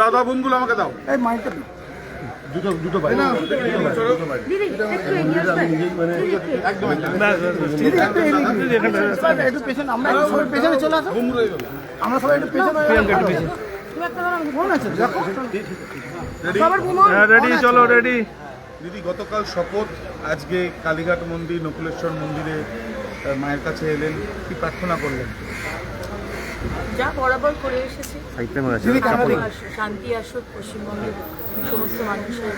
দাদা বোনগুলো আমাকে দাও। এই মাইকটা দুটো ভাই না একটু পেছনে আমরা সবাই পেছনে চলে আসো, আমরা সবাই একটু পেছনে ফোন আছে দেখো রেডি, চলো রেডি। দিদি, গতকাল শপথ, আজকে কালীঘাট মন্দির, নকুলেশ্বর মন্দিরে মায়ের কাছে এলেন, কি প্রার্থনা করলেন? যা বরাবর করে এসেছি, শান্তি আসুক, পশ্চিমবঙ্গের সমস্ত মানুষের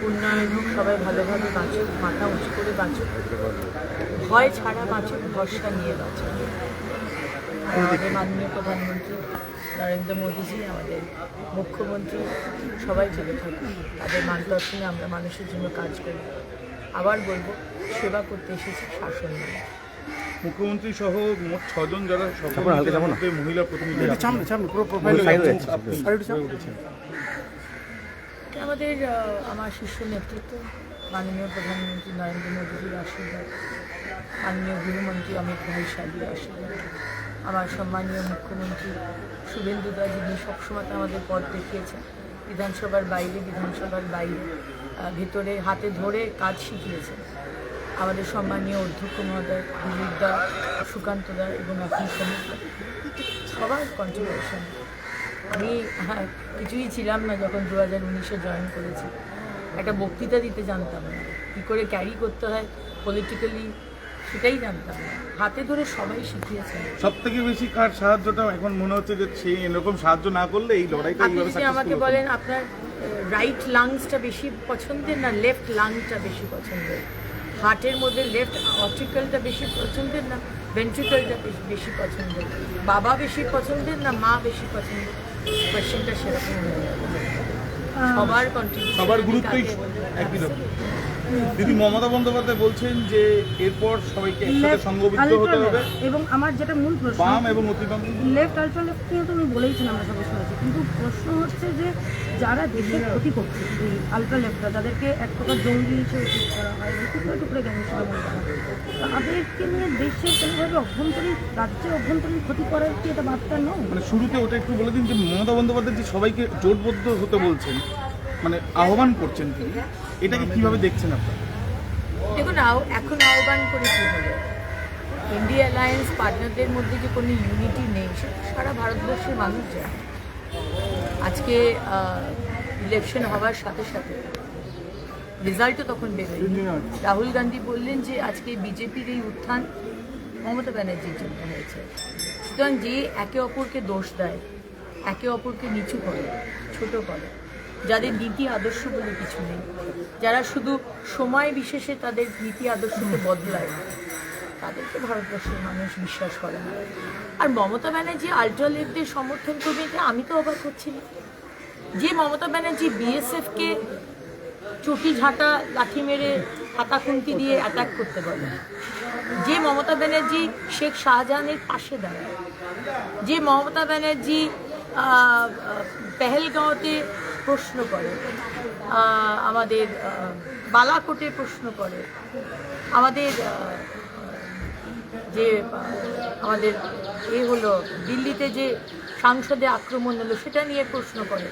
উন্নয়ন হোক, সবাই ভালোভাবে বাঁচুক, মাথা উঁচু করে বাঁচুক, ভয় ছাড়া বাঁচুক, ভরসা নিয়ে বাঁচুক। আমাদের মাননীয় প্রধানমন্ত্রী নরেন্দ্র মোদীজি, আমাদের মুখ্যমন্ত্রী সবাই ভালো থাকুক, তাদের মার্গদর্শনে আমরা মানুষের জন্য কাজ করি। আবার বলবো, সেবা করতে এসেছি, শাসন নয়। মুখ্যমন্ত্রী সহ মোট 6 জন যারা মহিলা প্রতিনিধি, আমাদের আমার শীর্ষ নেতৃত্ব মাননীয় প্রধানমন্ত্রী নরেন্দ্র মোদীজির আশীর্বাদ, মাননীয় গৃহমন্ত্রী অমিত ভাই শাহের আশীর্বাদ, আমার সম্মানীয় মুখ্যমন্ত্রী শুভেন্দু দা, যিনি সবসময় আমাদের পথ দেখিয়েছেন, বিধানসভার বাইরে ভিতরে হাতে ধরে কাজ শিখিয়েছেন। আমাদের সম্মানীয় অধ্যক্ষ মহোদয় দিলীপ দা, সুকান্ত দা এবং এখন সমস্ত সবার কন্ট্রিবিউশন। আমি কিছুই ছিলাম না যখন 2019-এ জয়েন করেছি, একটা বক্তৃতা দিতে জানতাম না, কী করে ক্যারি করতে হয় পলিটিক্যালি সেটাই জানতাম না, হাতে ধরে সবাই শিখিয়েছেন। সব থেকে বেশি কার সাহায্যটা এখন মনে হচ্ছে যে সেই এরকম সাহায্য না করলে এই লড়াইটা? আপনি যদি আমাকে বলেন আপনার রাইট লাংসটা বেশি পছন্দের না লেফট লাংসটা বেশি পছন্দের, হার্টের মধ্যে লেফট অর্টিকেলটা বেশি পছন্দের না ভেন্ট্রিকলটা বেশি পছন্দের, বাবা বেশি পছন্দের না মা বেশি পছন্দের, কোয়েশ্চেনটা সেরকম হয়ে যাবে। সবার কন্ট্রিবিউশন, সবার গুরুত্বই একই রকম। দিদি, মমতা বন্দ্যোপাধ্যায় বলছেন যে এরপর সবাইকে একসাথে সংঘবদ্ধ হতে হবে, এবং আমার যেটা মূল প্রশ্ন, বাম এবং অতিবাম লেফট আলট্রা লেফট নিয়ে তুমি বলেইছেন, আমরা সবাই শুনেছি, কিন্তু প্রশ্ন হচ্ছে যে যারা দেশের ক্ষতি করছে, এই আলট্রা লেফটরা, যাদেরকে এক প্রকার জঙ্গি হিসেবে ঠিক করা হয়, টুকরে টুকরে গ্যাং হিসেবে মনে করা হয়, তাদেরকে নিয়ে দেশের কোনোভাবে অভ্যন্তরীণ, রাজ্যের অভ্যন্তরীণ ক্ষতি করার কি এটা বার্তা নয়? মানে শুরুতে ওটা একটু বলে দিন যে মমতা বন্দ্যোপাধ্যায় যে সবাইকে জোটবদ্ধ হতে বলছেন, মানে আহ্বান করছেন তিনি, এটাকে কিভাবে দেখছেন আপনারা? দেখুন, এখন আহ্বান করে কী হবে? ইন্ডিয়া অ্যালায়েন্স পার্টনারদের মধ্যে যে কোনো ইউনিটি নেই, সেটা সারা ভারতবর্ষের মানুষ জানে। আজকে ইলেকশন হওয়ার সাথে সাথে রেজাল্টও তখন বেরোয়নি। রাহুল গান্ধী বললেন যে আজকে বিজেপির এই উত্থান মমতা ব্যানার্জির জন্য হয়েছে। সুতরাং যে একে অপরকে দোষ দেয়, একে অপরকে নিচু করে, ছোট করে, যাদের নীতি আদর্শ বলে কিছু নেই, যারা শুধু সময় বিশেষে তাদের নীতি আদর্শকে বদলায়, তাদেরকে ভারতবর্ষের মানুষ বিশ্বাস করে না। আর মমতা ব্যানার্জি আলট্রা লেফটদের সমর্থন করবে, এটা আমি তো অবাক হচ্ছি না। যে মমতা ব্যানার্জি বিএসএফকে চটি ঝাঁটা লাঠি মেরে হাতা খুন্তি দিয়ে অ্যাটাক করতে বলে, যে মমতা ব্যানার্জি শেখ শাহজাহানের পাশে দাঁড়ায়, যে মমতা ব্যানার্জি পেহেলগাঁওতে প্রশ্ন করে, আমাদের বালাকোটে প্রশ্ন করে, আমাদের যে আমাদের হলো দিল্লিতে যে সাংসদে আক্রমণ হলো সেটা নিয়ে প্রশ্ন করে,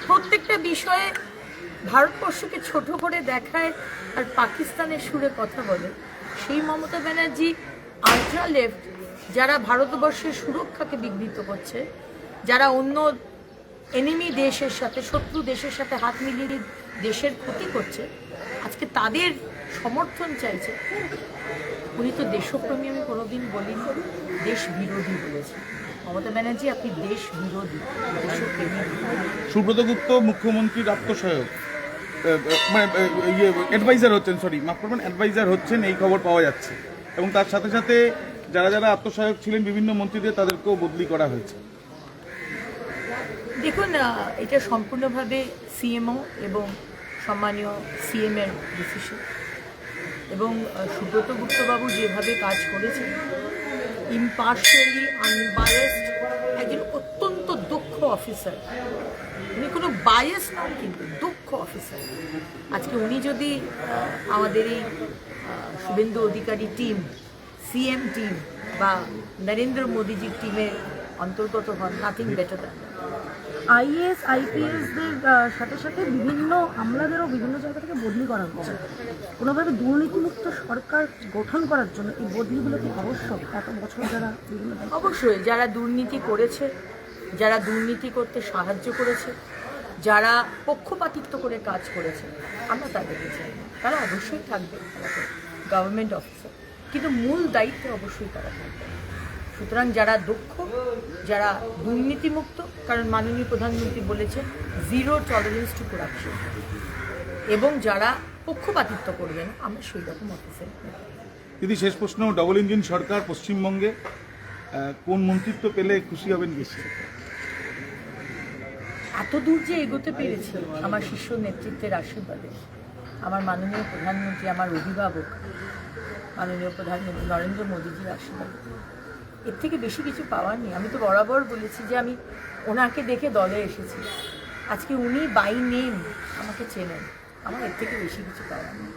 প্রত্যেকটা বিষয়ে ভারতবর্ষকে ছোট করে দেখায় আর পাকিস্তানের সুরে কথা বলে, সেই মমতা ব্যানার্জি আলট্রা লেফট যারা ভারতবর্ষের সুরক্ষাকে বিঘ্নিত করছে, যারা অন্য এনিমি দেশের সাথে, শত্রু দেশের সাথে হাত মিলিয়ে দেশের ক্ষতি করছে, আজকে তাদের সমর্থন চাইছে। উনি তো দেশপ্রেমী আমি কোনোদিন বলিনি, দেশ বিরোধী বলেছে। মমতা ব্যানার্জি, আপনি দেশ বিরোধী, দেশপ্রেমী। সুব্রত গুপ্ত মুখ্যমন্ত্রীর আত্মসহায়ক, মানে অ্যাডভাইজার হচ্ছেন, মাফ করবেন, অ্যাডভাইজার হচ্ছেন, এই খবর পাওয়া যাচ্ছে। এবং তার সাথে সাথে যারা যারা আত্মসহায়ক ছিলেন বিভিন্ন মন্ত্রীদের, তাদেরকেও বদলি করা হয়েছে। দেখুন, এটা সম্পূর্ণভাবে সিএমও এবং সম্মানীয় সিএমের ডিসিশন। এবং সুব্রত গুপ্তবাবু যেভাবে কাজ করেছেন, ইম্পার্শিয়ালি, আনবায়াসড, একজন অত্যন্ত দক্ষ অফিসার, উনি কোনো বায়াস নন, কিন্তু দক্ষ অফিসার। আজকে উনি যদি আমাদের এই Suvendu Adhikari team, CM team বা নরেন্দ্র মোদীজির টিমের অন্তর্গত হন, নাথিং বেটার দ্যান। আইএএস আইপিএসদের সাথে সাথে বিভিন্ন আমলাদেরও বিভিন্ন জায়গা থেকে বদলি করা হচ্ছে। কোনোভাবে দুর্নীতিমুক্ত সরকার গঠন করার জন্য এই বদলিগুলো কি আবশ্যক? এত বছর যারা বিভিন্ন অবশ্যই যারা দুর্নীতি করেছে, যারা দুর্নীতি করতে সাহায্য করেছে, যারা পক্ষপাতিত্ব করে কাজ করেছে, আমরা তাদেরকে চাই না। তারা অবশ্যই থাকবে গভর্নমেন্ট অফিসার, কিন্তু মূল দায়িত্বে অবশ্যই তারা থাকবে। সুতরাং যারা দক্ষ, যারা দুর্নীতিমুক্ত, কারণ মাননীয় প্রধানমন্ত্রী বলেছেন জিরো টলারেন্স টু করাপশন, এবং যারা পক্ষপাতিত্ব করবেন, আমরা সেই রকম অফিসার। দিদি, শেষ প্রশ্ন, ডবল ইঞ্জিন সরকার পশ্চিমবঙ্গে কোন মন্ত্রিত্ব পেলে খুশি হবেন বেশি? এত দূর যে এগোতে পেরেছি আমার শীর্ষ নেতৃত্বের আশীর্বাদে, আমার মাননীয় প্রধানমন্ত্রী, আমার অভিভাবক মাননীয় প্রধানমন্ত্রী নরেন্দ্র মোদীজির আশীর্বাদে, এর থেকে বেশি কিছু পাওয়ার নেই। আমি তো বরাবর বলেছি যে আমি ওনাকে দেখে দলে এসেছি, আজকে উনি বাই নেম আমাকে চেনেন, আমার এর থেকে বেশি কিছু পাওয়ার নেই।